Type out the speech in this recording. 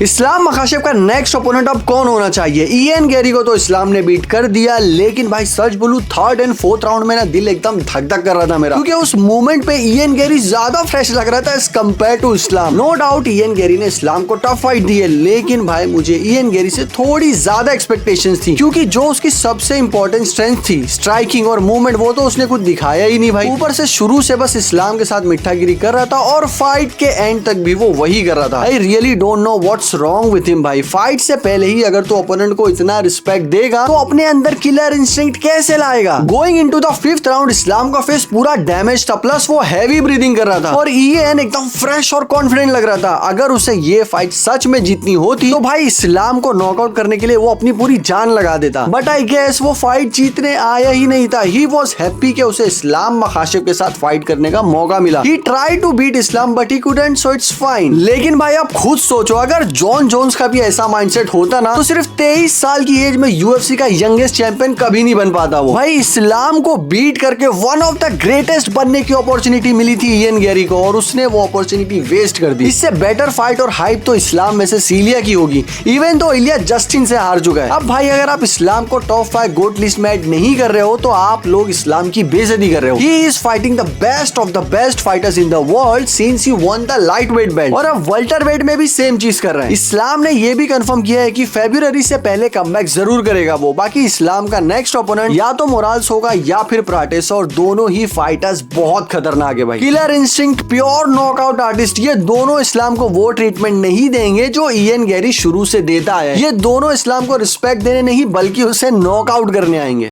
इस्लाम मखाशिब का next opponent अब कौन होना चाहिए? इयन गैरी को तो इस्लाम ने बीट कर दिया, लेकिन भाई सच बोलूं थर्ड एंड फोर्थ राउंड में ना दिल एकदम धक धक कर रहा था मेरा, क्योंकि उस मूवमेंट पे इयन गैरी ज्यादा फ्रेश लग रहा था as compare to Islam. No doubt Ian Gary ने इस्लाम को टफ फाइट दी है, लेकिन भाई मुझे इयन गैरी से थोड़ी ज्यादा एक्सपेक्टेशंस थी, क्योंकि जो उसकी सबसे इंपॉर्टेंट स्ट्रेंथ थी स्ट्राइकिंग और मूवमेंट, वो तो उसने कुछ दिखाया ही नहीं भाई। ऊपर से शुरू से बस इस्लाम के साथ मिठागिरी कर रहा था और फाइट के एंड तक भी वो वही कर रहा था। I really don't know what's wrong with him भाई। फाइट से पहले ही अगर तो ओपोनेंट को इतना रिस्पेक्ट देगा तो अपने अंदर किलर इंस्टिंक्ट कैसे लाएगा? Going into the fifth round Islam का फेस पूरा डैमेज था, प्लस वो हैवी ब्रीदिंग कर रहा था और ईएन एकदम फ्रेश और कॉन्फिडेंट लग रहा था। अगर उसे ये फाइट सच में जीतनी होती तो भाई इस्लाम को नॉकआउट करने के लिए वो अपनी पूरी जान लगा देता, बट आई गेस वो फाइट जीतने आया ही नहीं था। ही वॉज हैप्पी कि उसे इस्लाम मखाशिब के साथ फाइट करने का मौका मिला। He try to beat Islam but he couldn't, so it's fine. लेकिन भाई आप खुद सोचो, अगर जॉन जोन्स का भी ऐसा माइंडसेट होता ना तो सिर्फ 23 साल की एज में यूएफसी का यंगेस्ट चैंपियन कभी नहीं बन पाता वो। भाई इस्लाम को बीट करके वन ऑफ द ग्रेटेस्ट बनने की अपॉर्चुनिटी मिली थी इयन गैरी को, और उसने वो अपॉर्चुनिटी वेस्ट कर दी। इससे बेटर फाइट और हाइप तो इस्लाम में से सीलिया की होगी, इवन तो इलिया जस्टिन से हार चुका है। अब भाई अगर आप इस्लाम को टॉप 5 गोट लिस्ट में ऐड नहीं कर रहे हो तो आप लोग इस्लाम की बेइज्जती कर रहे हो। He is fighting the best of the best fighters in the world since he one the light weight belt, और अब वेल्टर वेट में भी सेम चीज कर रहा है। इस्लाम ने ये भी कंफर्म किया है कि फरवरी से पहले कमबैक जरूर करेगा वो। बाकी इस्लाम का नेक्स्ट ओपोनेंट या तो मोराल्स होगा या फिर प्राटिस, और दोनों ही फाइटर्स बहुत खतरनाक है भाई। Killer instinct, pure knockout artist, ये दोनों इस्लाम को वो ट्रीटमेंट नहीं देंगे जो इयन गैरी शुरू से देता है। ये दोनों इस्लाम को रिस्पेक्ट देने नहीं बल्कि उसे नॉकआउट करने आएंगे।